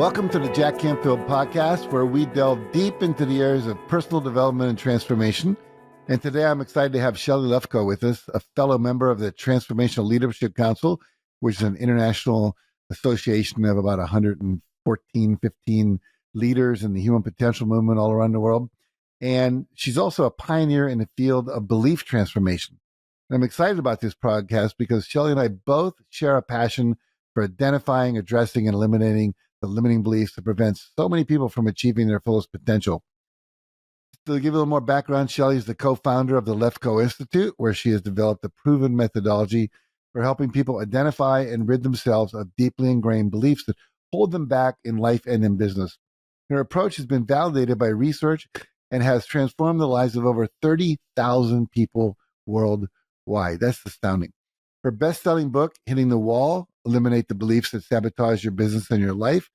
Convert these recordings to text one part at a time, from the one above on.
Welcome to the Jack Canfield Podcast, where we delve deep into the areas of personal development and transformation. And today I'm excited to have Shelly Lefkoe with us, a fellow member of the Transformational Leadership Council, which is an international association of about 15 leaders in the human potential movement all around the world. And she's also a pioneer in the field of belief transformation. And I'm excited about this podcast because Shelly and I both share a passion for identifying, addressing, and eliminating the limiting beliefs that prevent so many people from achieving their fullest potential. To give you a little more background, Shelly is the co-founder of the Lefkoe Institute, where she has developed a proven methodology for helping people identify and rid themselves of deeply ingrained beliefs that hold them back in life and in business. Her approach has been validated by research and has transformed the lives of over 30,000 people worldwide. That's astounding. Her best-selling book, Hitting the Wall, Eliminate the Beliefs That Sabotage Your Business and Your Life,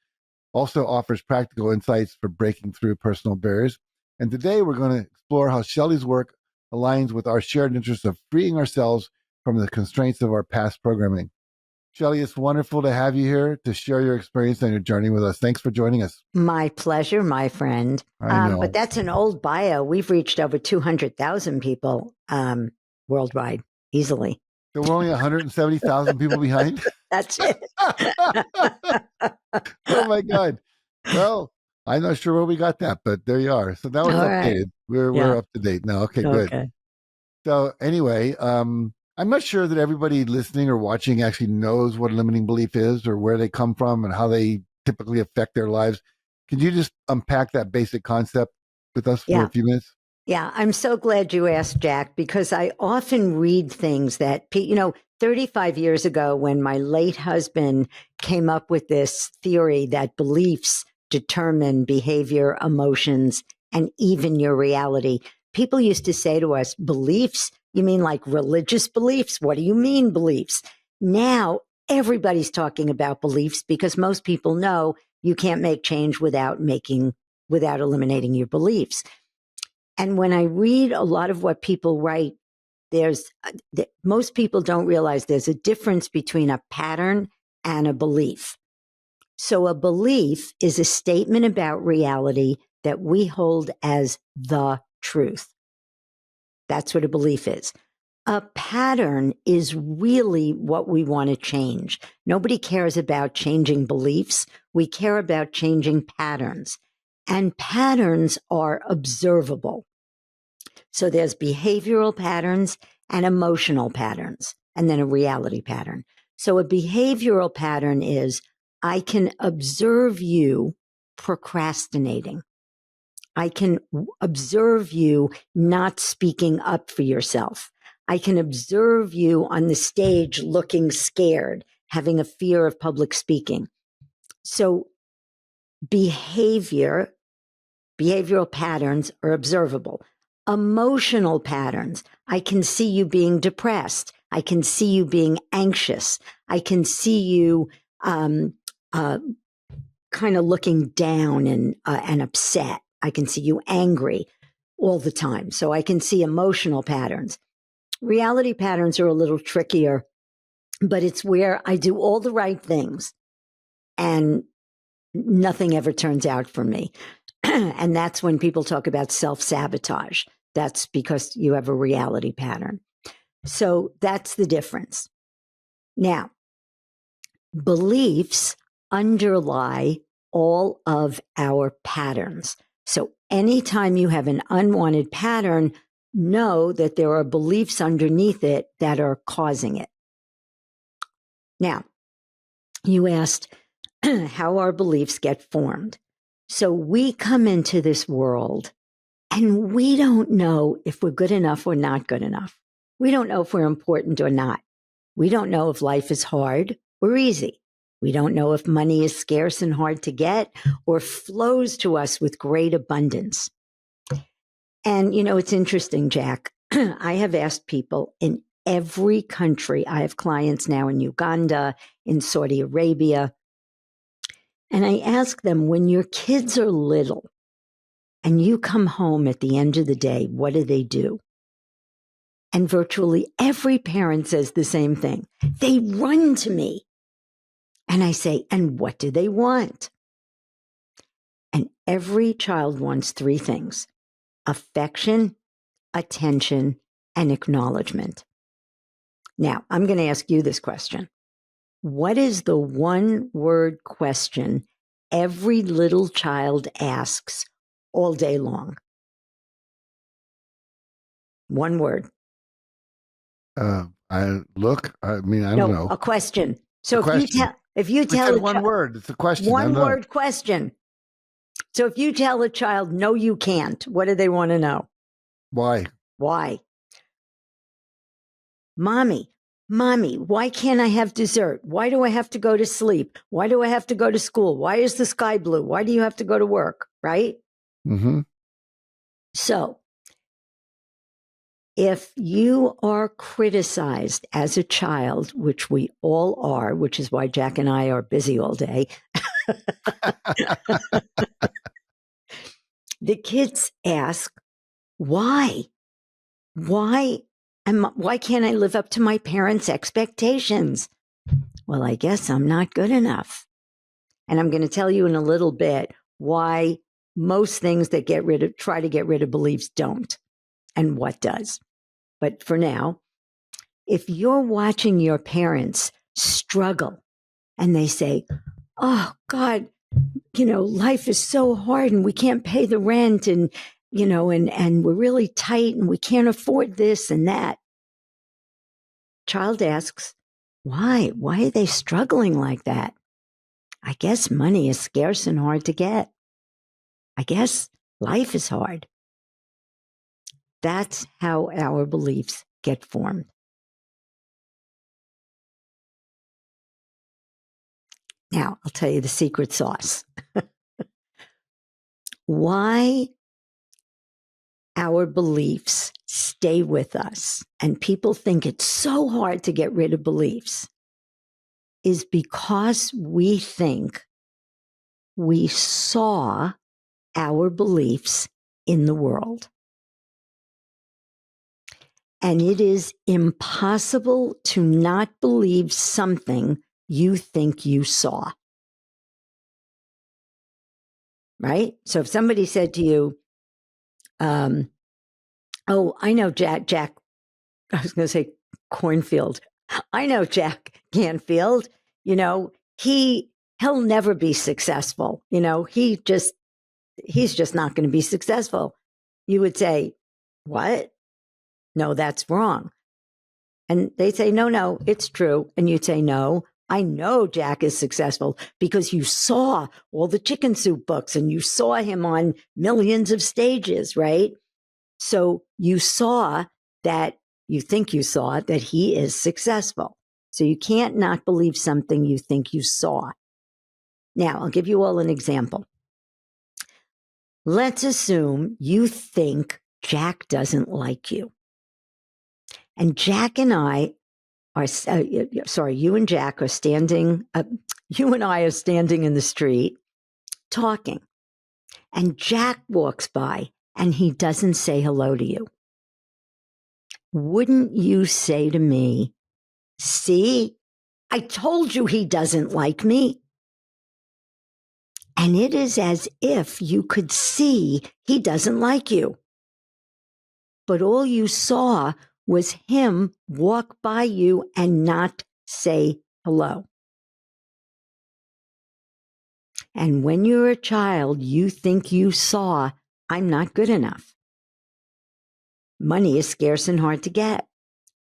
also offers practical insights for breaking through personal barriers. And today we're going to explore how Shelly's work aligns with our shared interest of freeing ourselves from the constraints of our past programming. Shelly, it's wonderful to have you here to share your experience and your journey with us. Thanks for joining us. My pleasure, my friend. I know. But that's an old bio. We've reached over 200,000 people worldwide, easily. So we're only 170,000 people behind? That's it. Oh, my God. Well, I'm not sure where we got that, but there you are. So that was All updated. right. We're up to date now. Okay, good. Okay. So anyway, I'm not sure that everybody listening or watching actually knows what a limiting belief is or where they come from and how they typically affect their lives. Can you just unpack that basic concept with us for a few minutes? Yeah, I'm so glad you asked, Jack, because I often read things that, 35 years ago when my late husband came up with this theory that beliefs determine behavior, emotions, and even your reality, people used to say to us, beliefs? You mean like religious beliefs? What do you mean beliefs? Now everybody's talking about beliefs because most people know you can't make change without eliminating your beliefs. And when I read a lot of what people write, most people don't realize there's a difference between a pattern and a belief. So a belief is a statement about reality that we hold as the truth. That's what a belief is. A pattern is really what we want to change. Nobody cares about changing beliefs. We care about changing patterns. And patterns are observable. So there's behavioral patterns and emotional patterns, and then a reality pattern. So a behavioral pattern is, I can observe you procrastinating. I can observe you not speaking up for yourself. I can observe you on the stage looking scared, having a fear of public speaking. So behavioral patterns are observable. Emotional patterns, I can see you being depressed. I can see you being anxious. I can see you kind of looking down and upset. I can see you angry all the time. So I can see emotional patterns. Reality patterns are a little trickier, but it's where I do all the right things and nothing ever turns out for me. And that's when people talk about self-sabotage. That's because you have a reality pattern. So that's the difference. Now, beliefs underlie all of our patterns. So anytime you have an unwanted pattern, know that there are beliefs underneath it that are causing it. Now, you asked how our beliefs get formed. So we come into this world and we don't know if we're good enough or not good enough. We don't know if we're important or not. We don't know if life is hard or easy. We don't know if money is scarce and hard to get or flows to us with great abundance. And, it's interesting, Jack. I have asked people in every country. I have clients now in Uganda, in Saudi Arabia. And I ask them, when your kids are little and you come home at the end of the day, what do? And virtually every parent says the same thing. They run to me. And I say, and what do they want? Every child wants three things: affection, attention, and acknowledgement. Now, I'm going to ask you this question. What is the one-word question every little child asks all day long? One word. I mean, I don't know. A question. So A question. if you We tell said a one word, it's a question. I don't one know. word question. So if you tell a child, no, you can't, what do they want to know? Why? Why? Mommy, why can't I have dessert? Why do I have to go to sleep? Why do I have to go to school? Why is the sky blue? Why do you have to go to work? Right? Mm-hmm. So if you are criticized as a child, which we all are, which is why Jack and I are busy all day, the kids ask, why? Why can't I live up to my parents' expectations? Well, I guess I'm not good enough. And I'm going to tell you in a little bit why most things that try to get rid of beliefs don't, and what does. But for now, if you're watching your parents struggle and they say, oh God, life is so hard and we can't pay the rent and, and we're really tight and we can't afford this and that. Child asks, why? Why are they struggling like that? I guess money is scarce and hard to get. I guess life is hard. That's how our beliefs get formed. Now, I'll tell you the secret sauce. Why our beliefs stay with us and people think it's so hard to get rid of beliefs is because we think we saw our beliefs in the world. And it is impossible to not believe something you think you saw. Right? So if somebody said to you, oh, I know Jack, I was going to say Cornfield. I know Jack Canfield, he'll never be successful. He's just not going to be successful. You would say, what? No, that's wrong. And they say, no, it's true. And you'd say, no, I know Jack is successful because you saw all the chicken soup books and you saw him on millions of stages, right? So you saw that, you think you saw that he is successful. So you can't not believe something you think you saw. Now, I'll give you all an example. Let's assume you think Jack doesn't like you. And Jack and I are, you and Jack are standing, you and I are standing in the street talking. And Jack walks by and he doesn't say hello to you. Wouldn't you say to me, see, I told you he doesn't like me? And it is as if you could see he doesn't like you. But all you saw was him walk by you and not say hello. And when you're a child, you think you saw, I'm not good enough. Money is scarce and hard to get.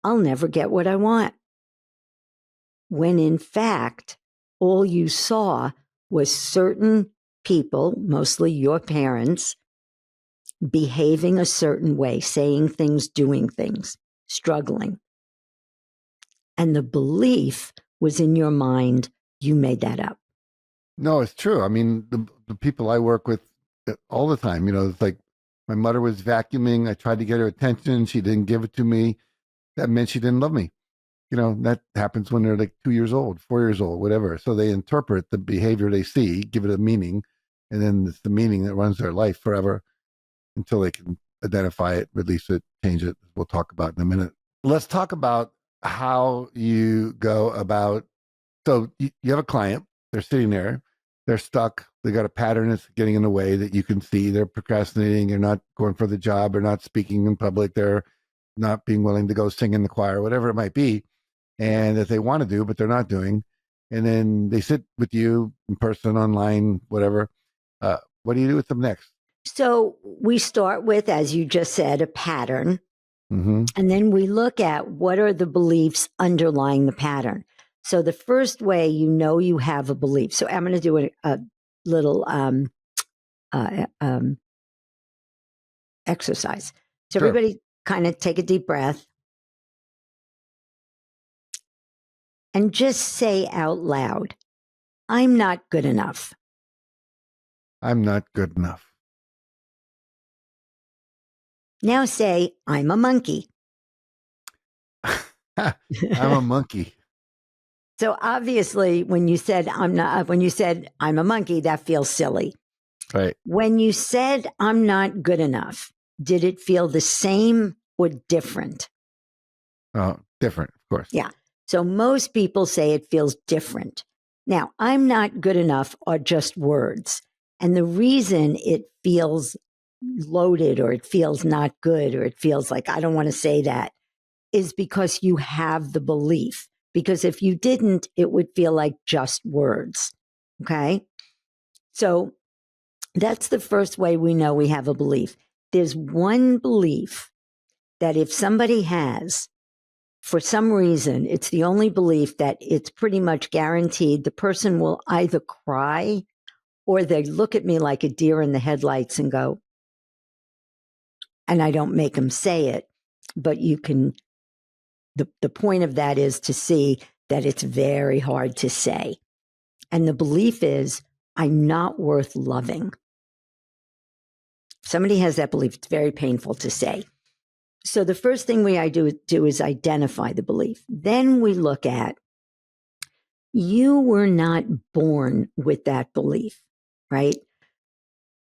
I'll never get what I want. When in fact, all you saw was certain people, mostly your parents, behaving a certain way, saying things, doing things, struggling. And the belief was in your mind, you made that up. No, it's true. I mean, the people I work with all the time, it's like my mother was vacuuming. I tried to get her attention. She didn't give it to me. That meant she didn't love me. That happens when they're like 2 years old, 4 years old, whatever. So they interpret the behavior they see, give it a meaning, and then it's the meaning that runs their life forever until they can identify it, release it, change it. We'll talk about in a minute. Let's talk about how you go about. So you have a client, they're sitting there, they're stuck. they got a pattern that's getting in the way that you can see. They're procrastinating. They're not going for the job. They're not speaking in public. They're not being willing to go sing in the choir, whatever it might be, and that they want to do, but they're not doing. And then they sit with you in person, online, whatever. What do you do with them next? So we start with, as you just said, a pattern. Mm-hmm. And then we look at what are the beliefs underlying the pattern. So the first way you know you have a belief. So I'm going to do a little exercise. So Sure. everybody kind of take a deep breath and just say out loud, I'm not good enough. I'm not good enough. Now say, I'm a monkey. I'm a monkey. So obviously, when you said I'm a monkey, that feels silly. Right. When you said I'm not good enough, did it feel the same or different? Oh, different, of course. Yeah. So most people say it feels different. Now, I'm not good enough are just words. And the reason it feels loaded or it feels not good or it feels like I don't want to say that is because you have the belief. Because if you didn't, it would feel like just words. Okay. So that's the first way we know we have a belief. There's one belief that if somebody has, for some reason, it's the only belief that it's pretty much guaranteed the person will either cry or they look at me like a deer in the headlights and go, and I don't make them say it, but you can, the point of that is to see that it's very hard to say. And the belief is, I'm not worth loving. If somebody has that belief, it's very painful to say. So the first thing we do is identify the belief. Then we look at, you were not born with that belief, right?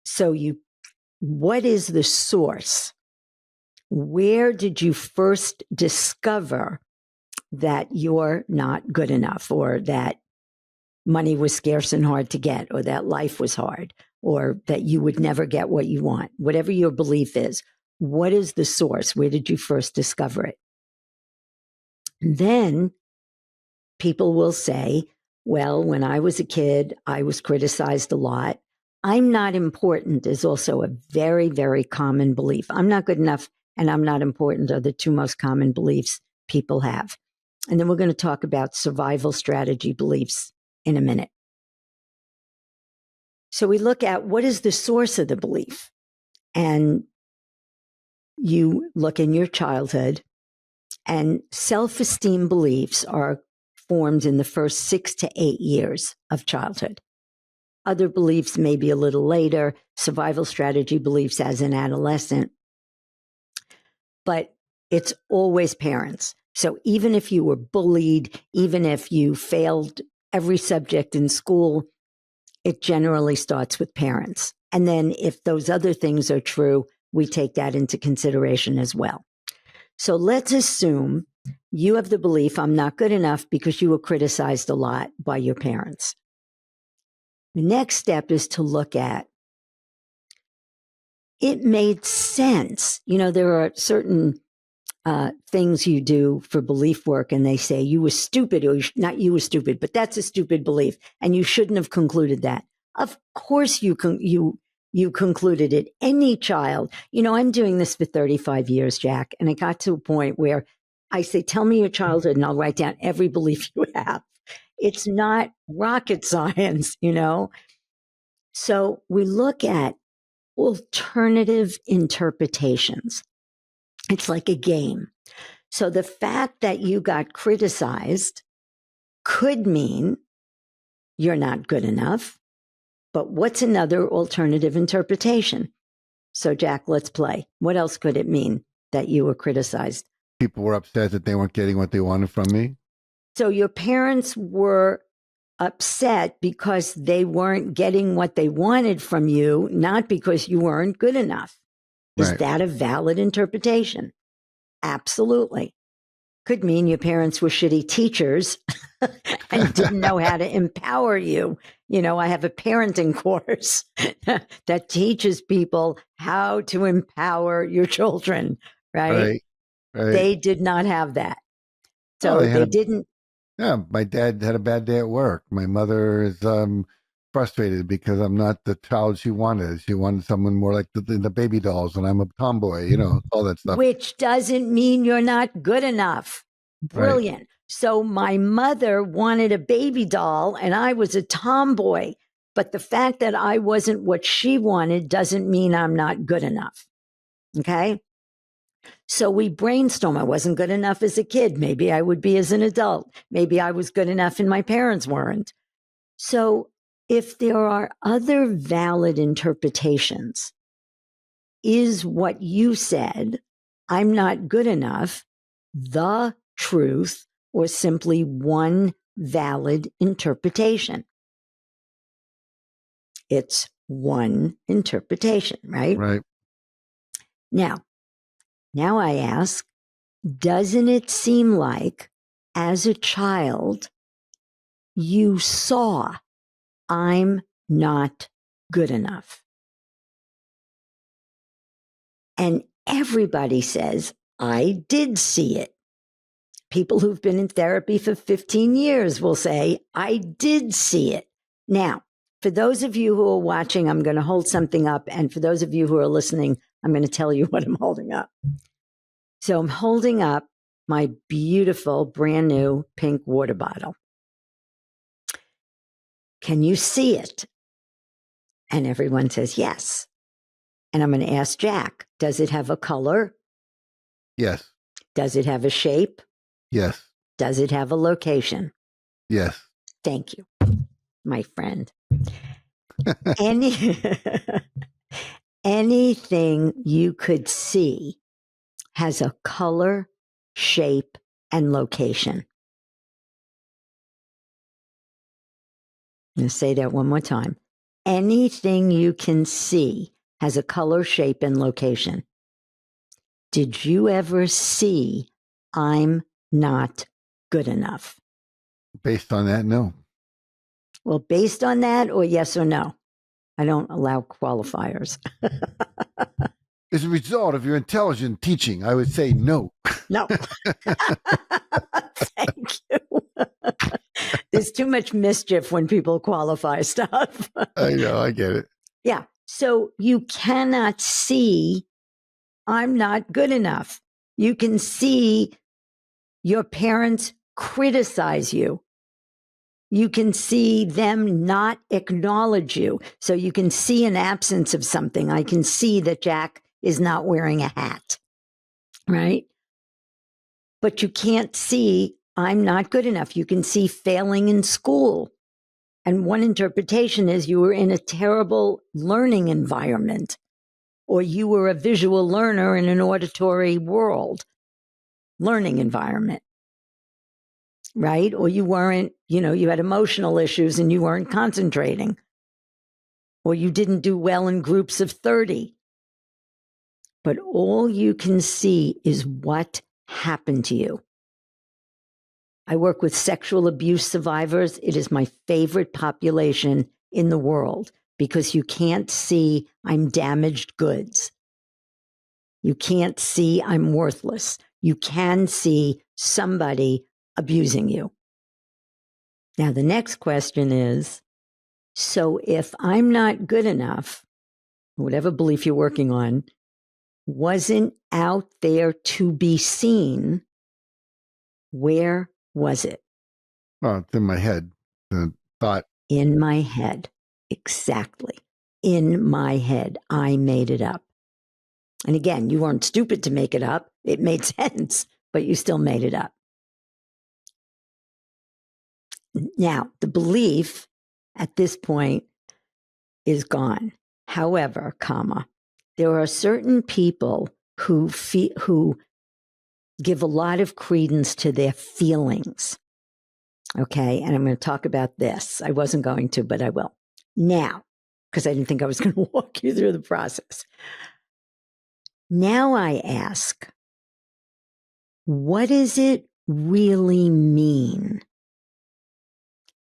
So what is the source? Where did you first discover that you're not good enough, or that money was scarce and hard to get, or that life was hard, or that you would never get what you want? Whatever your belief is, what is the source? Where did you first discover it? And then people will say, well, when I was a kid, I was criticized a lot. I'm not important is also a very, very common belief. I'm not good enough and I'm not important are the two most common beliefs people have. And then we're going to talk about survival strategy beliefs in a minute. So we look at what is the source of the belief. And you look in your childhood, and self-esteem beliefs are formed in the first 6 to 8 years of childhood. Other beliefs may be a little later, survival strategy beliefs as an adolescent. But it's always parents. So even if you were bullied, even if you failed every subject in school, it generally starts with parents. And then if those other things are true, we take that into consideration as well. So let's assume you have the belief, I'm not good enough because you were criticized a lot by your parents. The next step is to look at, it made sense. You know, there are certain things you do for belief work, and they say you were stupid, or not you were stupid, but that's a stupid belief, and you shouldn't have concluded that. Of course you concluded it. Any child, you know, I'm doing this for 35 years, Jack, and I got to a point where I say, tell me your childhood, and I'll write down every belief you have. It's not rocket science, you know? So we look at alternative interpretations. It's like a game. So the fact that you got criticized could mean you're not good enough, but what's another alternative interpretation? So Jack, let's play. What else could it mean that you were criticized? People were upset that they weren't getting what they wanted from me. So your parents were upset because they weren't getting what they wanted from you, not because you weren't good enough. Is Right. that a valid interpretation? Absolutely. Could mean your parents were shitty teachers and didn't know how to empower you. I have a parenting course that teaches people how to empower your children, right? Right. They did not have that. Oh, So they didn't. Yeah, my dad had a bad day at work. My mother is frustrated because I'm not the child she wanted. She wanted someone more like the baby dolls, and I'm a tomboy, all that stuff. Which doesn't mean you're not good enough. Brilliant. Right. So my mother wanted a baby doll, and I was a tomboy. But the fact that I wasn't what she wanted doesn't mean I'm not good enough. Okay? So we brainstorm. I wasn't good enough as a kid. Maybe I would be as an adult. Maybe I was good enough and my parents weren't. So if there are other valid interpretations, is what you said, I'm not good enough, the truth, or simply one valid interpretation? It's one interpretation, right? Right. Now I ask, doesn't it seem like as a child, you saw I'm not good enough? And everybody says, I did see it. People who've been in therapy for 15 years will say, I did see it. Now, for those of you who are watching, I'm going to hold something up. And for those of you who are listening, I'm going to tell you what I'm holding up. So I'm holding up my beautiful, brand new pink water bottle. Can you see it? And everyone says yes. And I'm going to ask Jack, does it have a color? Yes. Does it have a shape? Yes. Does it have a location? Yes. Thank you, my friend. Anything you could see has a color, shape, and location. I'm going to say that one more time. Anything you can see has a color, shape, and location. Did you ever see I'm not good enough? Based on that, no. Well, based on that, or yes or no? I don't allow qualifiers. As a result of your intelligent teaching, I would say no. No. Thank you. There's too much mischief when people qualify stuff. I know, I get it. Yeah. So you cannot see I'm not good enough. You can see your parents criticize you. You can see them not acknowledge you. So you can see an absence of something. I can see that Jack is not wearing a hat, right? But you can't see I'm not good enough. You can see failing in school. And one interpretation is you were in a terrible learning environment, or you were a visual learner in an auditory world learning environment, right? Or you weren't, you had emotional issues and you weren't concentrating, or you didn't do well in groups of 30. But all you can see is what happened to you. I work with sexual abuse survivors. It is my favorite population in the world because you can't see I'm damaged goods. You can't see I'm worthless. You can see somebody abusing you. Now, the next question is, so if I'm not good enough, whatever belief you're working on, wasn't out there to be seen, where was it? Well, it's in my head. The thought. In my head. Exactly. In my head. I made it up. And again, you weren't stupid to make it up. It made sense, but you still made it up. Now, the belief at this point is gone. However, there are certain people who give a lot of credence to their feelings. Okay, and I'm going to talk about this. I wasn't going to, but I will now, because I didn't think I was going to walk you through the process. Now I ask, what does it really mean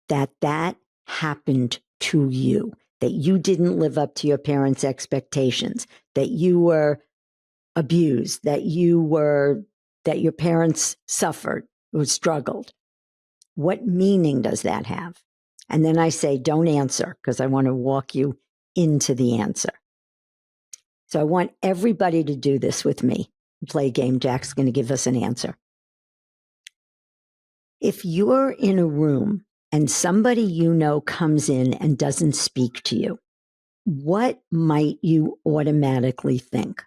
that happened to you, that you didn't live up to your parents' expectations, that you were abused, that your parents suffered or struggled. What meaning does that have? And then I say, don't answer, because I want to walk you into the answer. So I want everybody to do this with me. Play a game. Jack's going to give us an answer. If you're in a room and somebody you know comes in and doesn't speak to you, what might you automatically think?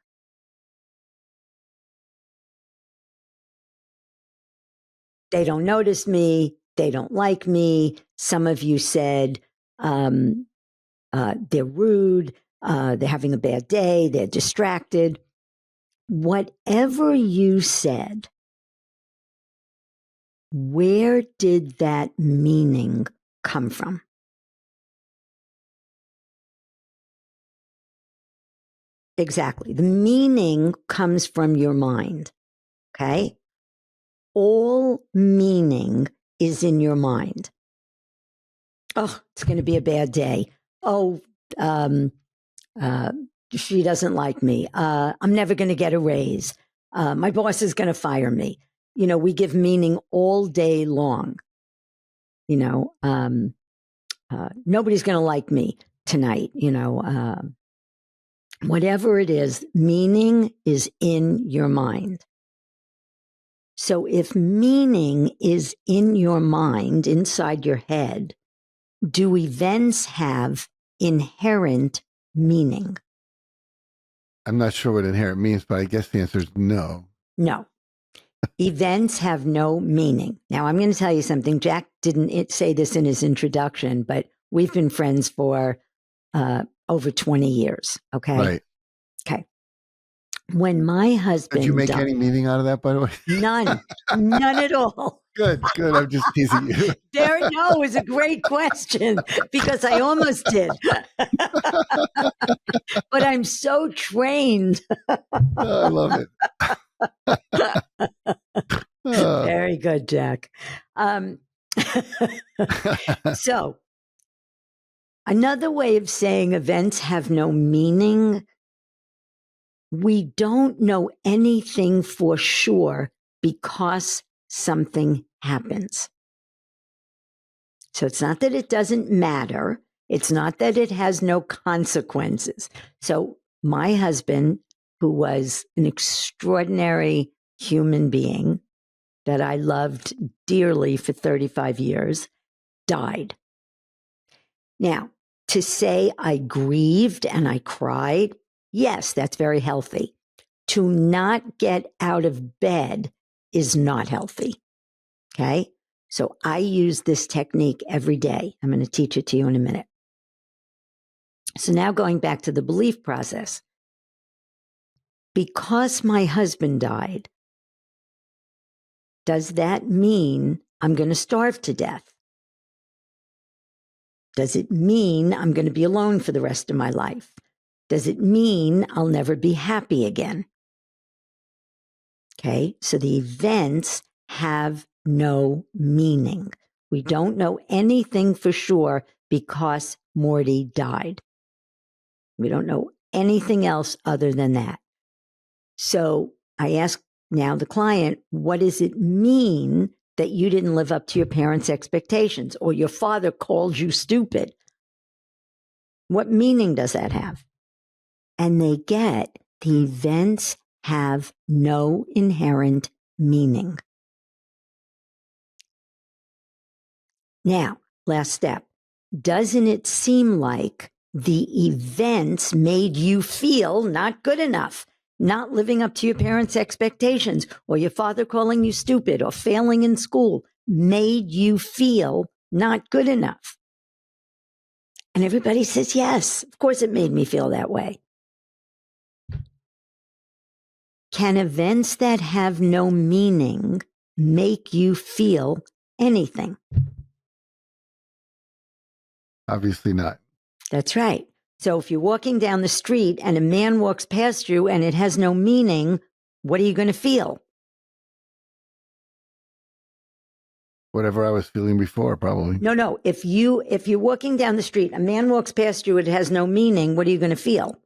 They don't notice me. They don't like me. Some of you said they're rude. They're having a bad day. They're distracted. Whatever you said, where did that meaning come from? Exactly. The meaning comes from your mind. Okay? All meaning is in your mind. Oh, it's going to be a bad day. Oh, she doesn't like me. I'm never going to get a raise. My boss is going to fire me. You know, we give meaning all day long. You know, nobody's going to like me tonight. You know, whatever it is, meaning is in your mind. So if meaning is in your mind, inside your head, do events have inherent meaning? I'm not sure what inherent means, but I guess the answer is no. No. Events have no meaning. Now, I'm going to tell you something. Jack didn't say this in his introduction, but we've been friends for over 20 years. Okay. Right. Okay. When my husband Did you make died, any meaning out of that, by the way? None at all. Good. I'm just teasing you. No, it was a great question because I almost did. But I'm so trained. I love it. Very good, Jack. So, another way of saying events have no meaning, we don't know anything for sure because something happens. So it's not that it doesn't matter. It's not that it has no consequences. So my husband, who was an extraordinary human being that I loved dearly for 35 years, died. Now, to say I grieved and I cried, yes, that's very healthy. To not get out of bed is not healthy. Okay? So I use this technique every day. I'm going to teach it to you in a minute. So now going back to the belief process. Because my husband died, does that mean I'm going to starve to death? Does it mean I'm going to be alone for the rest of my life? Does it mean I'll never be happy again? Okay, so the events have no meaning. We don't know anything for sure because Morty died. We don't know anything else other than that. So I ask now the client, what does it mean that you didn't live up to your parents' expectations or your father called you stupid? What meaning does that have? And they get the events have no inherent meaning. Now, last step. Doesn't it seem like the events made you feel not good enough, not living up to your parents' expectations, or your father calling you stupid or failing in school made you feel not good enough? And everybody says, yes, of course it made me feel that way. Can events that have no meaning make you feel anything? Obviously not. That's right. So if you're walking down the street and a man walks past you and it has no meaning, what are you going to feel? whatever I was feeling before, probably. No. If you're walking down the street, a man walks past you, it has no meaning. What are you going to feel?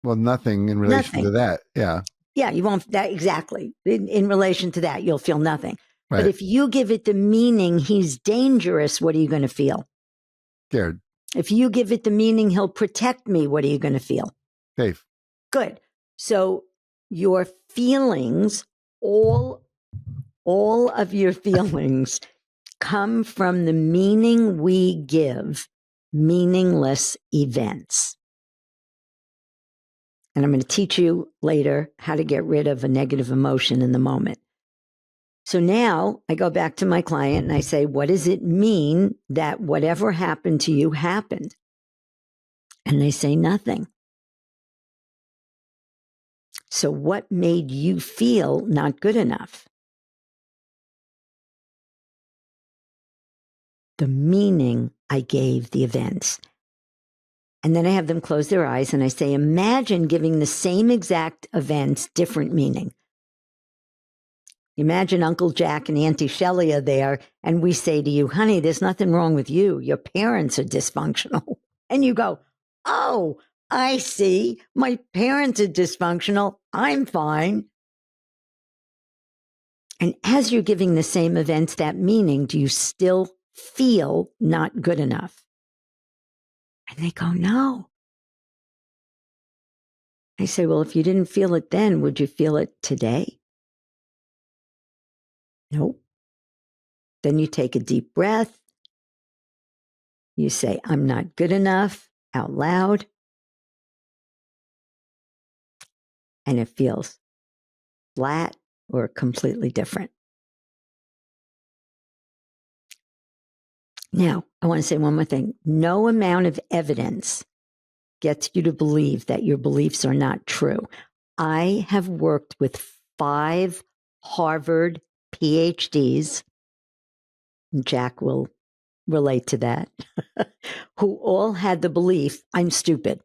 Well, nothing in relation to Nothing. that. Yeah. Yeah, you won't. That exactly. In relation to that, you'll feel nothing. Right. But if you give it the meaning, he's dangerous, what are you going to feel? Scared. If you give it the meaning, he'll protect me, what are you going to feel? Safe. Good. So your feelings, all of your feelings come from the meaning we give meaningless events. And I'm going to teach you later how to get rid of a negative emotion in the moment. So now I go back to my client and I say, what does it mean that whatever happened to you happened? And they say nothing. So what made you feel not good enough? The meaning I gave the events. And then I have them close their eyes and I say, imagine giving the same exact events different meaning. Imagine Uncle Jack and Auntie Shelly are there and we say to you, honey, there's nothing wrong with you. Your parents are dysfunctional. And you go, oh, I see. My parents are dysfunctional. I'm fine. And as you're giving the same events that meaning, do you still feel not good enough? And they go, no. I say, well, if you didn't feel it then, would you feel it today? Nope. Then you take a deep breath. You say, I'm not good enough out loud. And it feels flat or completely different. Now, I want to say one more thing. No amount of evidence gets you to believe that your beliefs are not true. I have worked with 5 Harvard PhDs, Jack will relate to that, who all had the belief, I'm stupid.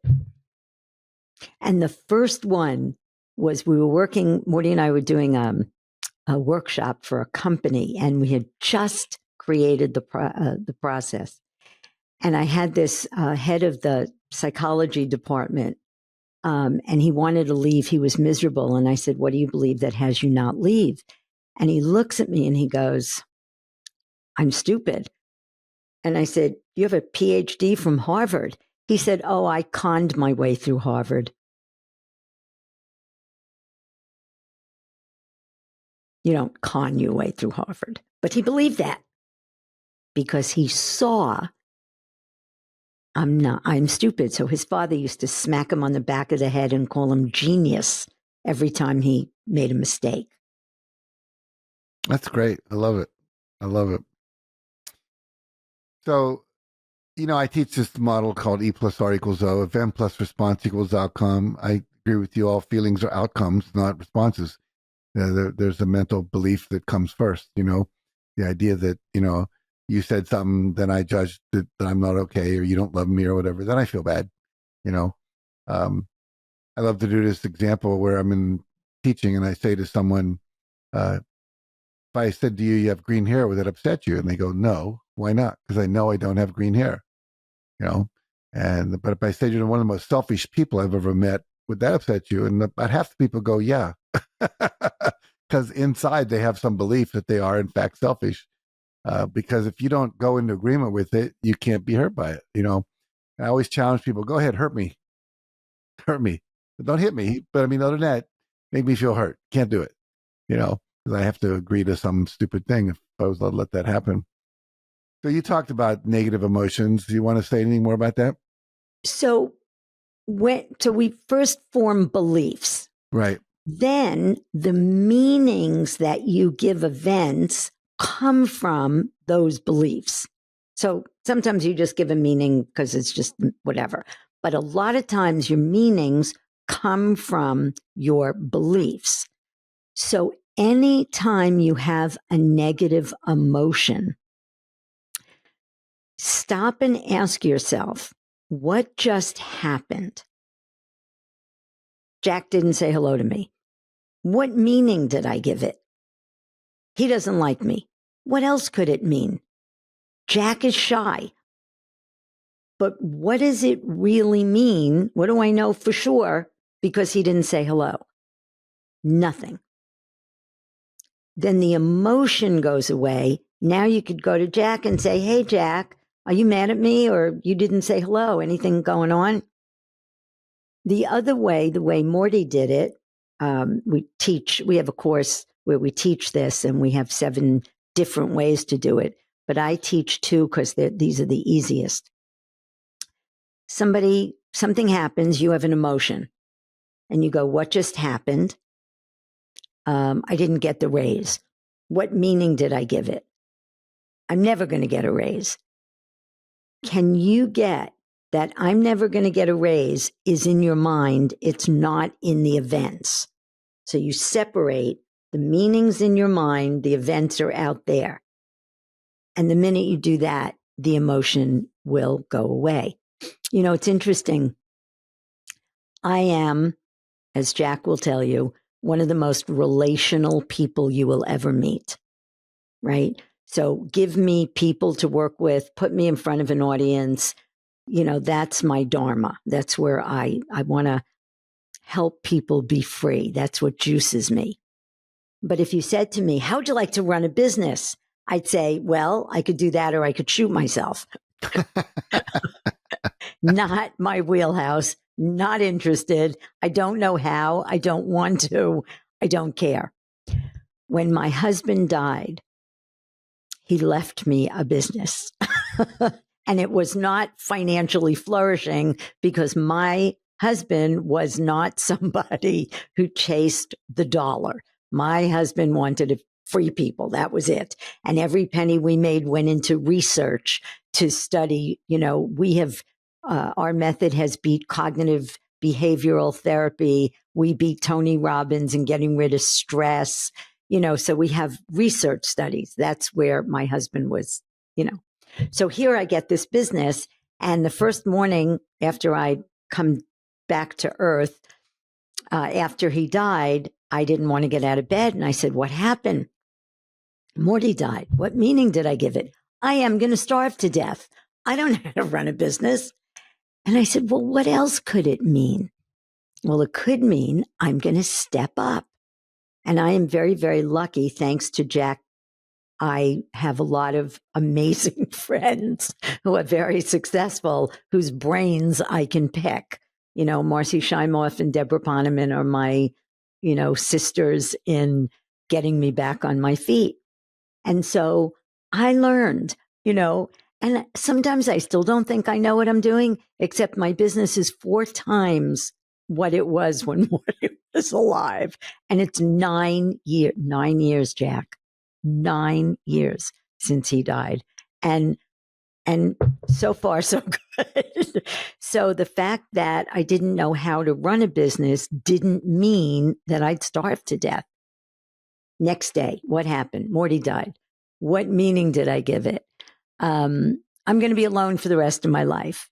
And the first one was we were working, Morty and I were doing a workshop for a company, and we had just created the process. And I had this head of the psychology department, and he wanted to leave. He was miserable. And I said, what do you believe that has you not leave? And he looks at me and he goes, I'm stupid. And I said, you have a PhD from Harvard. He said, oh, I conned my way through Harvard. You don't con your way through Harvard. But he believed that because he saw I'm stupid. So his father used to smack him on the back of the head and call him genius every time he made a mistake. That's great. I love it. I love it. So, I teach this model called E+R = O, event plus response equals outcome. I agree with you. All feelings are outcomes, not responses. There's a mental belief that comes first, the idea that, you said something, then I judged that I'm not okay, or you don't love me or whatever, then I feel bad, I love to do this example where I'm in teaching and I say to someone, if I said to you, you have green hair, would that upset you? And they go, no, why not? Because I know I don't have green hair, but if I said you're one of the most selfish people I've ever met, would that upset you? And about half the people go, yeah, because inside they have some belief that they are in fact selfish. Because if you don't go into agreement with it, you can't be hurt by it. I always challenge people, go ahead, hurt me. But don't hit me. But other than that, make me feel hurt. Can't do it, because I have to agree to some stupid thing if I was allowed to let that happen. So you talked about negative emotions. Do you want to say anything more about that? So we first form beliefs. Right. Then the meanings that you give events come from those beliefs. So sometimes you just give a meaning because it's just whatever. But a lot of times your meanings come from your beliefs. So anytime you have a negative emotion, stop and ask yourself, what just happened? Jack didn't say hello to me. What meaning did I give it? He doesn't like me. What else could it mean? Jack is shy. But what does it really mean? What do I know for sure? Because he didn't say hello. Nothing. Then the emotion goes away. Now you could go to Jack and say, hey, Jack, are you mad at me or you didn't say hello? Anything going on? The other way, the way Morty did it, we have a course where we teach this and we have 7 different ways to do it. But I teach 2 because these are the easiest. Something happens, you have an emotion and you go, what just happened? I didn't get the raise. What meaning did I give it? I'm never going to get a raise. Can you get that I'm never going to get a raise is in your mind? It's not in the events. So you separate the meanings in your mind, the events are out there. And the minute you do that, the emotion will go away. You know, it's interesting. I am, as Jack will tell you, one of the most relational people you will ever meet, right? So give me people to work with, put me in front of an audience. You know, that's my dharma. That's where I want to help people be free. That's what juices me. But if you said to me, how'd you like to run a business? I'd say, well, I could do that or I could shoot myself. Not my wheelhouse, not interested. I don't know how. I don't want to. I don't care. When my husband died, he left me a business. And it was not financially flourishing because my husband was not somebody who chased the dollar. My husband wanted to free people. That was it. And every penny we made went into research to study. You know, we have, our method has beat cognitive behavioral therapy. We beat Tony Robbins in getting rid of stress. You know, so we have research studies. That's where my husband was, you know. So here I get this business. And the first morning after I come back to earth, after he died, I didn't want to get out of bed. And I said, what happened? Morty died. What meaning did I give it? I am going to starve to death. I don't know how to run a business. And I said, well, what else could it mean? Well, it could mean I'm going to step up. And I am very, very lucky, thanks to Jack. I have a lot of amazing friends who are very successful, whose brains I can pick. You know, Marcy Scheimoff and Deborah Poneman are my, you know, sisters in getting me back on my feet. And so I learned, you know, and sometimes I still don't think I know what I'm doing, except my business is 4 times what it was when Morty was alive. And it's 9 years, Jack. 9 years since he died. And so far, so good. So the fact that I didn't know how to run a business didn't mean that I'd starve to death. Next day, what happened? Morty died. What meaning did I give it? I'm going to be alone for the rest of my life.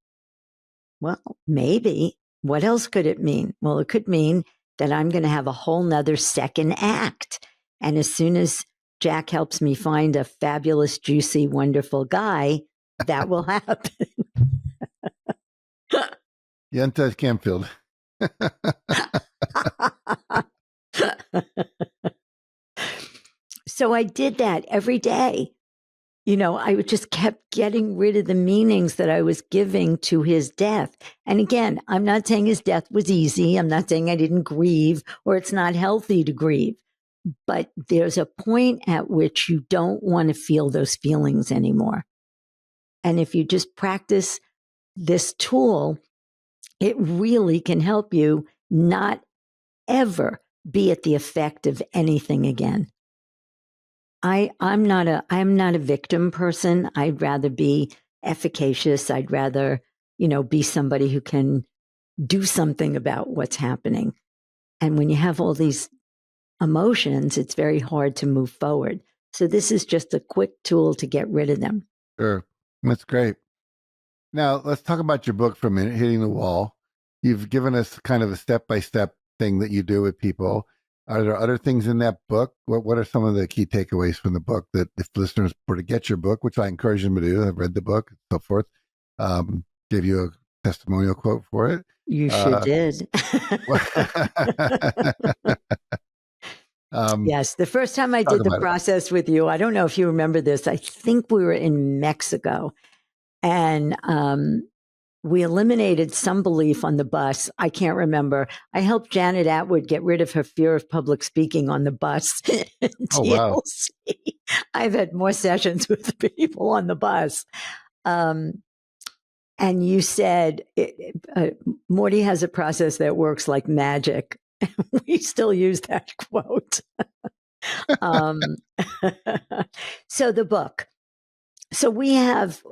Well, maybe. What else could it mean? Well, it could mean that I'm going to have a whole nother second act. And as soon as Jack helps me find a fabulous, juicy, wonderful guy, that will happen. Jack Canfield. So I did that every day. You know, I just kept getting rid of the meanings that I was giving to his death. And again, I'm not saying his death was easy. I'm not saying I didn't grieve or it's not healthy to grieve. But there's a point at which you don't want to feel those feelings anymore. And if you just practice this tool, it really can help you not ever be at the effect of anything again. I'm not a victim person. I'd rather be efficacious. I'd rather, you know, be somebody who can do something about what's happening. And when you have all these emotions, it's very hard to move forward. So this is just a quick tool to get rid of them. Sure. That's great. Now let's talk about your book for a minute, Hitting the Wall. You've given us kind of a step-by-step thing that you do with people. Are there other things in that book? What are some of the key takeaways from the book that if listeners were to get your book, which I encourage them to do, I've read the book and so forth, give you a testimonial quote for it. You sure did. Yes, the first time I did the process with you, I don't know if you remember this. I think we were in Mexico, and we eliminated some belief on the bus. I can't remember. I helped Janet Atwood get rid of her fear of public speaking on the bus. Oh, wow. I've had more sessions with people on the bus. And you said, Morty has a process that works like magic. We still use that quote. So the book. So we have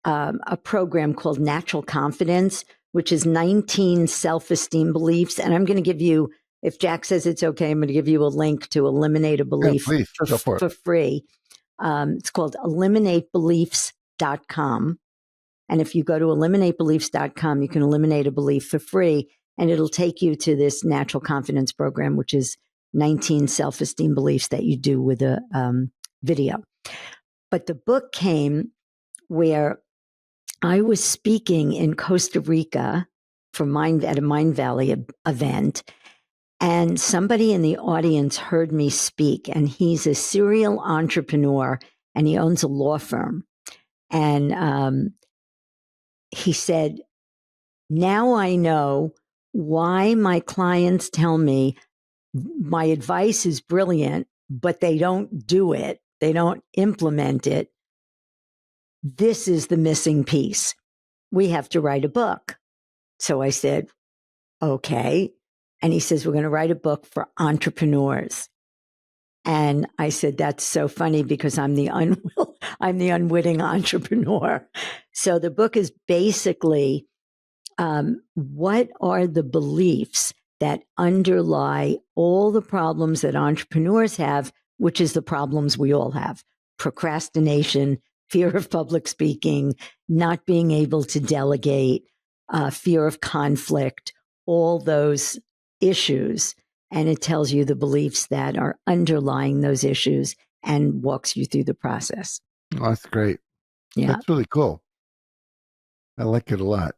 a program called Natural Confidence, which is 19 self-esteem beliefs. And I'm going to give you, if Jack says it's okay, I'm going to give you a link to eliminate a belief for free. It's called eliminatebeliefs.com. And if you go to eliminatebeliefs.com, you can eliminate a belief for free, and it'll take you to this natural confidence program, which is 19 self-esteem beliefs that you do with a video. But the book came where I was speaking in Costa Rica at a Mind Valley event, and somebody in the audience heard me speak, and he's a serial entrepreneur, and he owns a law firm. And he said, now I know why my clients tell me my advice is brilliant, but they don't do it. They don't implement it. This is the missing piece. We have to write a book. So I said, okay. And he says, we're going to write a book for entrepreneurs. And I said, that's so funny because I'm the unwitting entrepreneur. So the book is basically, what are the beliefs that underlie all the problems that entrepreneurs have, which is the problems we all have: procrastination, fear of public speaking, not being able to delegate, fear of conflict, all those issues. And it tells you the beliefs that are underlying those issues and walks you through the process. Oh, that's great. Yeah. That's really cool. I like it a lot.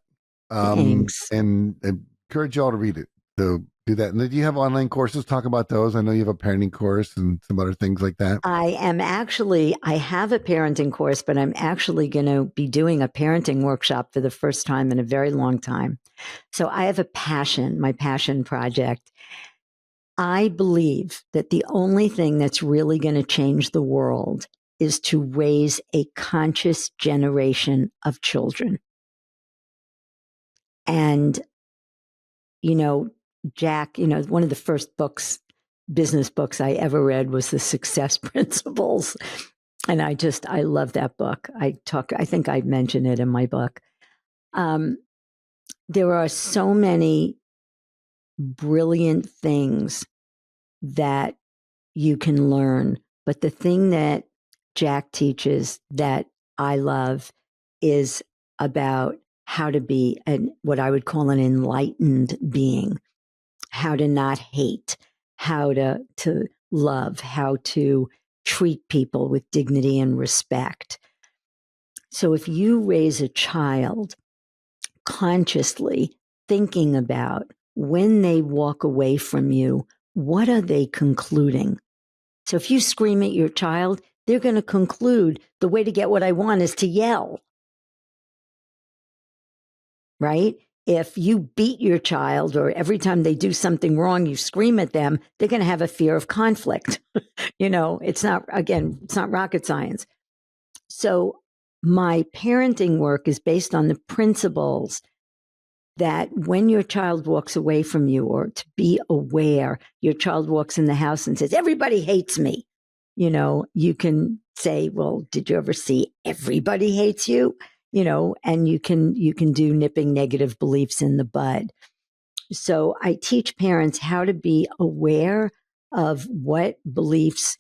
Thanks. And I encourage you all to read it. So do that. And do you have online courses? Talk about those. I know you have a parenting course and some other things like that. I have a parenting course, but I'm actually going to be doing a parenting workshop for the first time in a very long time. So I have my passion project. I believe that the only thing that's really going to change the world is to raise a conscious generation of children. And, Jack, one of the first business books I ever read was The Success Principles. And I love that book. I think I mentioned it in my book. There are so many brilliant things that you can learn. But the thing that Jack teaches that I love is about how to be what I would call an enlightened being, how to not hate, how to love, how to treat people with dignity and respect. So if you raise a child consciously thinking about when they walk away from you, what are they concluding? So if you scream at your child, they're going to conclude the way to get what I want is to yell. Right? If you beat your child or every time they do something wrong, you scream at them, they're going to have a fear of conflict. It's not rocket science. So my parenting work is based on the principles that when your child walks away from you, or to be aware, your child walks in the house and says, everybody hates me. You can say, well, did you ever see everybody hates you? And you can do nipping negative beliefs in the bud. So I teach parents how to be aware of what beliefs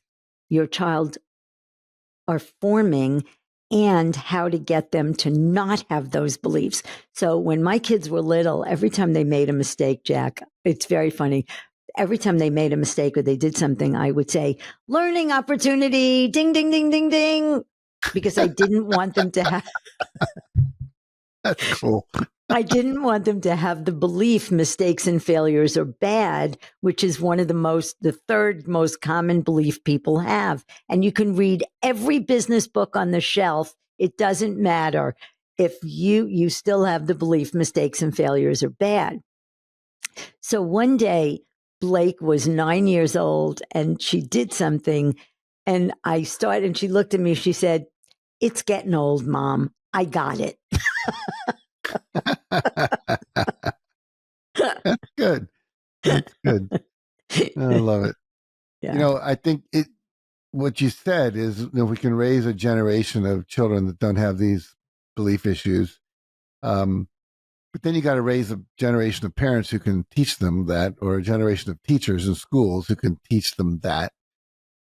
your child are forming and how to get them to not have those beliefs. So when my kids were little, every time they made a mistake, Jack, it's very funny. every time they made a mistake or they did something, I would say, learning opportunity, ding, ding, ding, ding, ding, because I didn't want them to have. That's cool. I didn't want them to have the belief mistakes and failures are bad, which is the third most common belief people have. And you can read every business book on the shelf. It doesn't matter if you still have the belief mistakes and failures are bad. So one day, Blake was 9 years old and she did something. And and she looked at me, she said, "It's getting old, Mom. I got it." That's good. That's good. I love it. Yeah. I think what you said is, we can raise a generation of children that don't have these belief issues. But then you got to raise a generation of parents who can teach them that, or a generation of teachers in schools who can teach them that.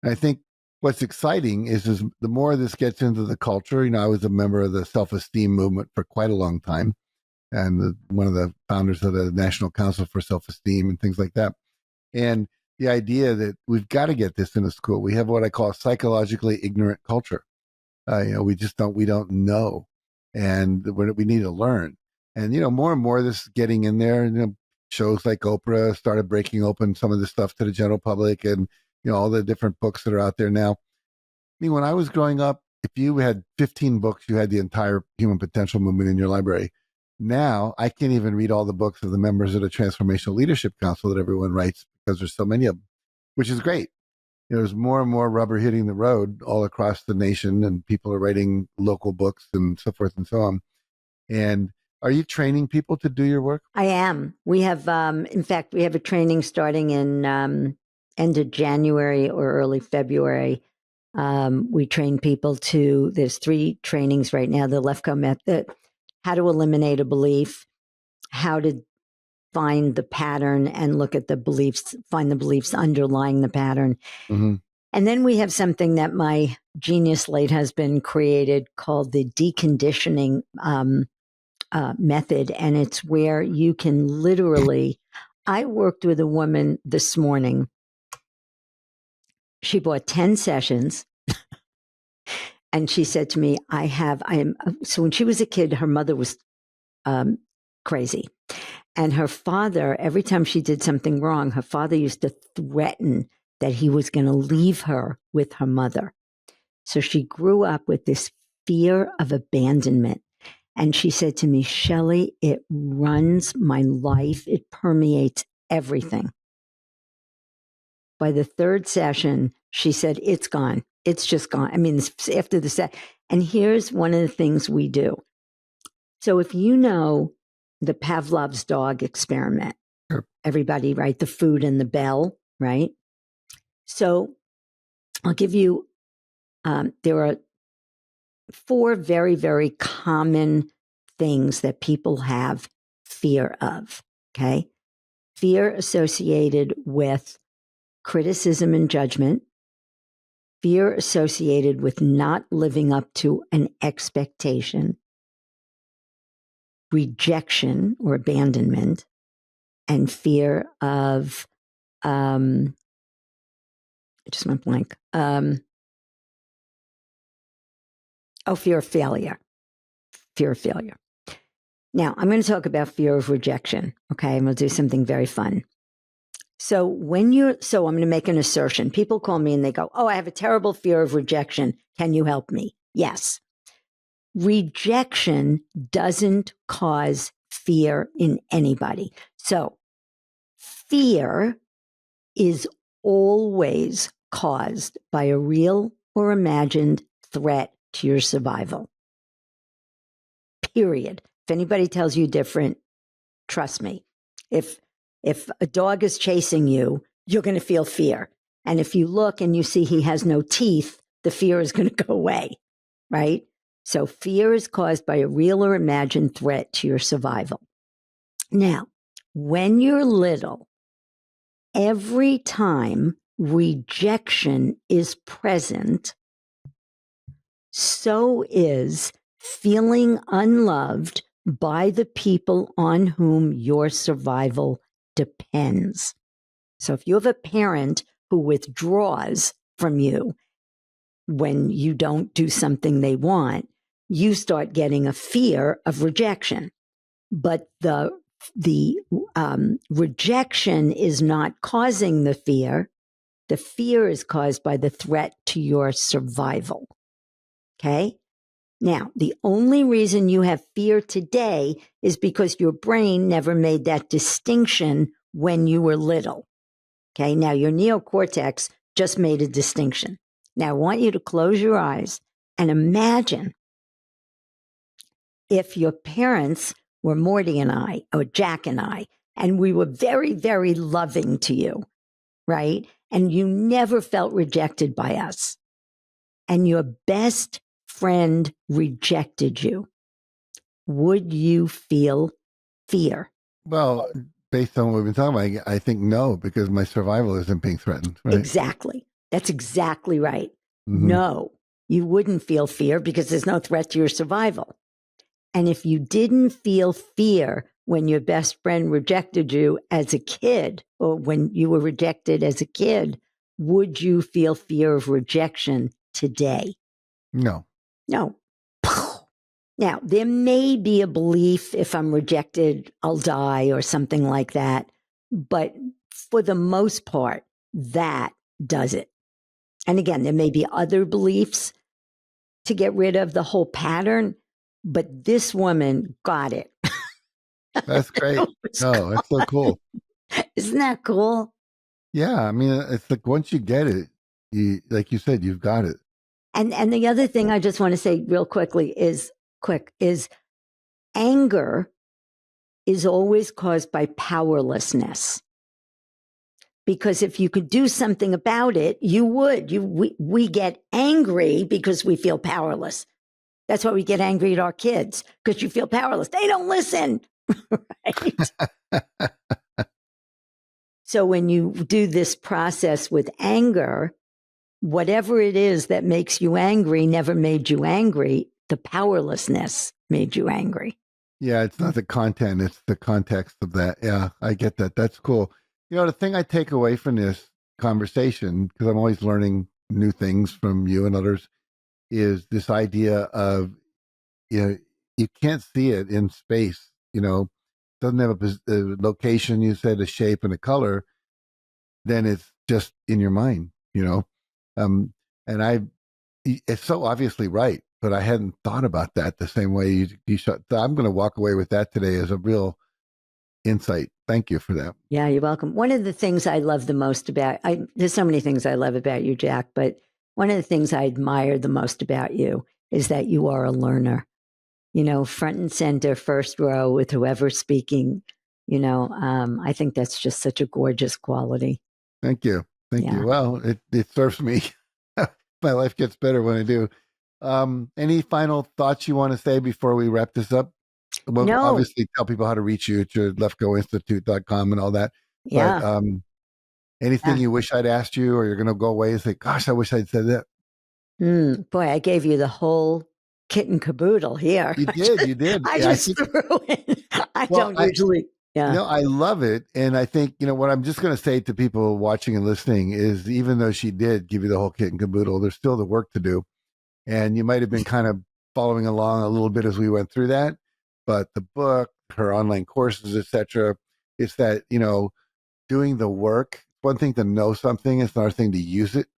And I think what's exciting is the more this gets into the culture. I was a member of the self-esteem movement for quite a long time, and one of the founders of the National Council for Self-Esteem and things like that. And the idea that we've got to get this into school. We have what I call a psychologically ignorant culture. We don't know, and we need to learn. And more and more this is getting in there. Shows like Oprah started breaking open some of this stuff to the general public, and all the different books that are out there now. When I was growing up, if you had 15 books, you had the entire human potential movement in your library. Now I can't even read all the books of the members of the Transformational Leadership Council that everyone writes, because there's so many of them, which is great. There's more and more rubber hitting the road all across the nation, and people are writing local books and so forth and so on. And are you training people to do your work? I am. We have, in fact, we have a training starting in end of January or early February. We train people there's 3 trainings right now: the Lefkoe method, how to eliminate a belief, how to find the pattern and look at the beliefs, find the beliefs underlying the pattern. Mm-hmm. And then we have something that my genius late husband created called the deconditioning method. And it's where you can literally, I worked with a woman this morning. She bought 10 sessions. And she said to me, so when she was a kid, her mother was crazy. And her father, every time she did something wrong, her father used to threaten that he was going to leave her with her mother. So she grew up with this fear of abandonment. And she said to me, "Shelly, it runs my life. It permeates everything." By the 3rd session, she said, "It's gone. It's just gone." I mean, after the set. And here's one of the things we do. So if you know the Pavlov's dog experiment, Sure. Everybody, right? The food and the bell, right? So I'll give you, there are 4 very, very common things that people have fear of, okay? Fear associated with criticism and judgment, fear associated with not living up to an expectation, rejection or abandonment, and fear of, I just went blank. Fear of failure. Fear of failure. Now, I'm going to talk about fear of rejection, okay? And we'll do something very fun. So I'm going to make an assertion. People call me and they go, "Oh, I have a terrible fear of rejection. Can you help me?" Yes. Rejection doesn't cause fear in anybody. So fear is always caused by a real or imagined threat to your survival. Period. If anybody tells you different, trust me. If a dog is chasing you, you're going to feel fear. And if you look and you see he has no teeth, the fear is going to go away, right? So fear is caused by a real or imagined threat to your survival. Now, when you're little, every time rejection is present, so is feeling unloved by the people on whom your survival depends. So if you have a parent who withdraws from you when you don't do something they want, you start getting a fear of rejection. But the rejection is not causing the fear. The fear is caused by the threat to your survival. Okay? Now, the only reason you have fear today is because your brain never made that distinction when you were little. Okay? Now, your neocortex just made a distinction. Now, I want you to close your eyes and imagine if your parents were Morty and I, or Jack and I, and we were very, very loving to you, right? And you never felt rejected by us. And your best friend rejected you. Would you feel fear? Well, based on what we've been talking about, I think no, because my survival isn't being threatened. Right? Exactly. That's exactly right. Mm-hmm. No, you wouldn't feel fear because there's no threat to your survival. And if you didn't feel fear when your best friend rejected you as a kid, or when you were rejected as a kid, would you feel fear of rejection today? No. No. Now, there may be a belief if I'm rejected, I'll die or something like that. But for the most part, that does it. And again, there may be other beliefs to get rid of the whole pattern, but this woman got it. That's great. No, that's so cool. Isn't that cool? Yeah. I mean, it's like once you get it, like you said, you've got it. And the other thing I just want to say real quickly is anger is always caused by powerlessness. Because if you could do something about it, you would. We get angry because we feel powerless. That's why we get angry at our kids, because you feel powerless. They don't listen. Right? So when you do this process with anger, whatever it is that makes you angry never made you angry. The powerlessness made you angry. Yeah, it's not the content, it's the context of that. Yeah, I get that. That's cool. You know, the thing I take away from this conversation, because I'm always learning new things from you and others, is this idea of, you can't see it in space, doesn't have a location, you said a shape and a color, then it's just in your mind, and it's so obviously right, but I hadn't thought about that the same way you shot. I'm going to walk away with that today as a real insight. Thank you for that. Yeah, you're welcome. One of the things I love the most there's so many things I love about you, Jack, but one of the things I admire the most about you is that you are a learner. Front and center, first row with whoever's speaking. I think that's just such a gorgeous quality. Thank you. Thank you. Well, it serves me. My life gets better when I do. Any final thoughts you want to say before we wrap this up? Well, No. Obviously tell people how to reach you at your LefkoeInstitute.com and all that. Yeah. But anything you wish I'd asked you, or you're going to go away and say, gosh, I wish I'd said that. Boy, I gave you the whole kit and caboodle here. You did. I just threw it. I don't usually. Yeah. I love it. And I think, what I'm just going to say to people watching and listening is, even though she did give you the whole kit and caboodle, there's still the work to do. And you might have been kind of following along a little bit as we went through that. But the book, her online courses, etc., it's that, doing the work. One thing to know something, it's another thing to use it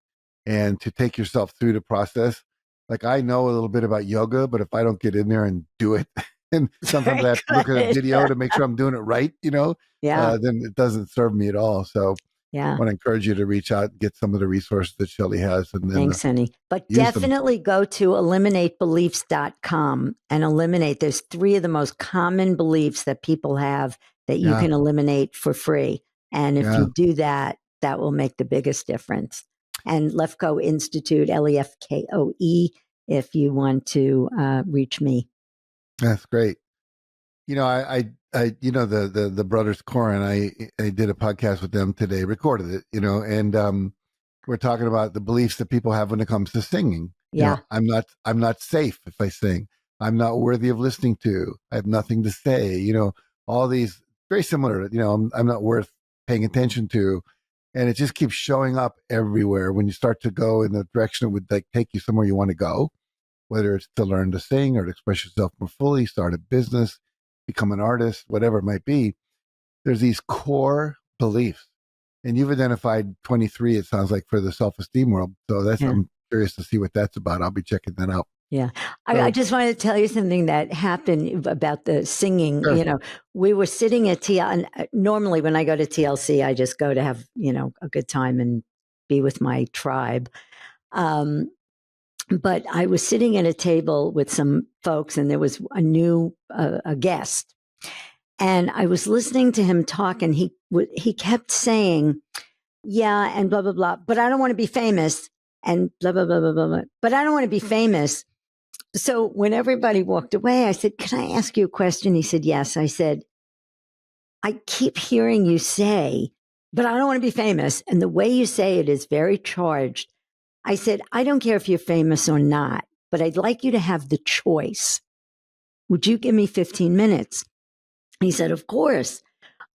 and to take yourself through the process. Like, I know a little bit about yoga, but if I don't get in there and do it, and sometimes I have to look at a video to make sure I'm doing it right, then it doesn't serve me at all. So I want to encourage you to reach out and get some of the resources that Shelly has. And then, thanks, honey. But definitely go to eliminatebeliefs.com and eliminate. There's 3 of the most common beliefs that people have that you can eliminate for free. And if you do that, that will make the biggest difference. And Lefkoe Institute, Lefkoe, if you want to reach me. That's great. The brothers Corin, I did a podcast with them today, recorded it, and we're talking about the beliefs that people have when it comes to singing. Yeah. I'm not safe if I sing. I'm not worthy of listening to. I have nothing to say. All these very similar, I'm not worth paying attention to. And it just keeps showing up everywhere when you start to go in the direction it would like take you somewhere you want to go, whether it's to learn to sing or to express yourself more fully, start a business, become an artist, whatever it might be. There's these core beliefs. And you've identified 23, it sounds like, for the self-esteem world. So that's, I'm curious to see what that's about. I'll be checking that out. Yeah. I just wanted to tell you something that happened about the singing. Sure. You know, we were sitting at TL, and normally when I go to TLC, I just go to have, you know, a good time and be with my tribe. But I was sitting at a table with some folks, and there was a new a guest. And I was listening to him talk, and he kept saying, yeah, and blah, blah, blah, but I don't want to be famous, and blah, blah, blah, blah, blah, blah, but I don't want to be famous. So when everybody walked away, I said, can I ask you a question? He said, yes. I said, I keep hearing you say, but I don't want to be famous. And the way you say it is very charged. I said, I don't care if you're famous or not, but I'd like you to have the choice. Would you give me 15 minutes? He said, of course.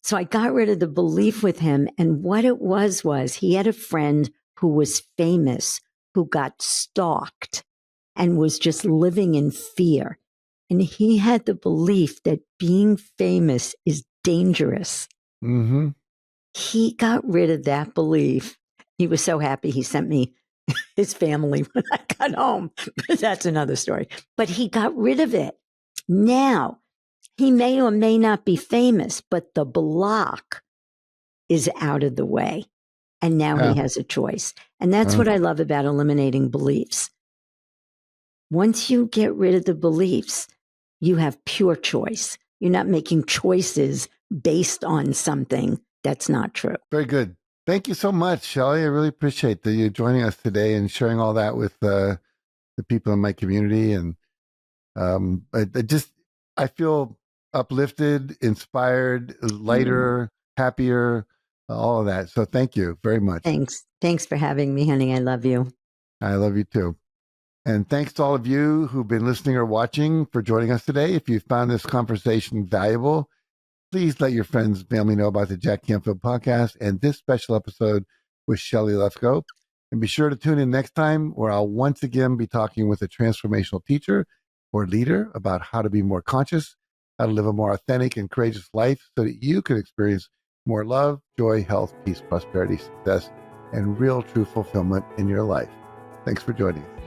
So I got rid of the belief with him. And what it was he had a friend who was famous, who got stalked and was just living in fear. And he had the belief that being famous is dangerous. Mm-hmm. He got rid of that belief. He was so happy. He sent me his family when I got home. But that's another story. But he got rid of it. Now, he may or may not be famous, but the block is out of the way. And now he has a choice. And that's what I love about eliminating beliefs. Once you get rid of the beliefs, you have pure choice. You're not making choices based on something that's not true. Very good. Thank you so much, Shelly. I really appreciate you joining us today and sharing all that with the people in my community. And I feel uplifted, inspired, lighter, happier, all of that. So thank you very much. Thanks for having me, honey. I love you. I love you too. And thanks to all of you who've been listening or watching for joining us today. If you found this conversation valuable, please let your friends and family know about the Jack Canfield Podcast and this special episode with Shelly Lefkoe. And be sure to tune in next time, where I'll once again be talking with a transformational teacher or leader about how to be more conscious, how to live a more authentic and courageous life so that you can experience more love, joy, health, peace, prosperity, success, and real true fulfillment in your life. Thanks for joining us.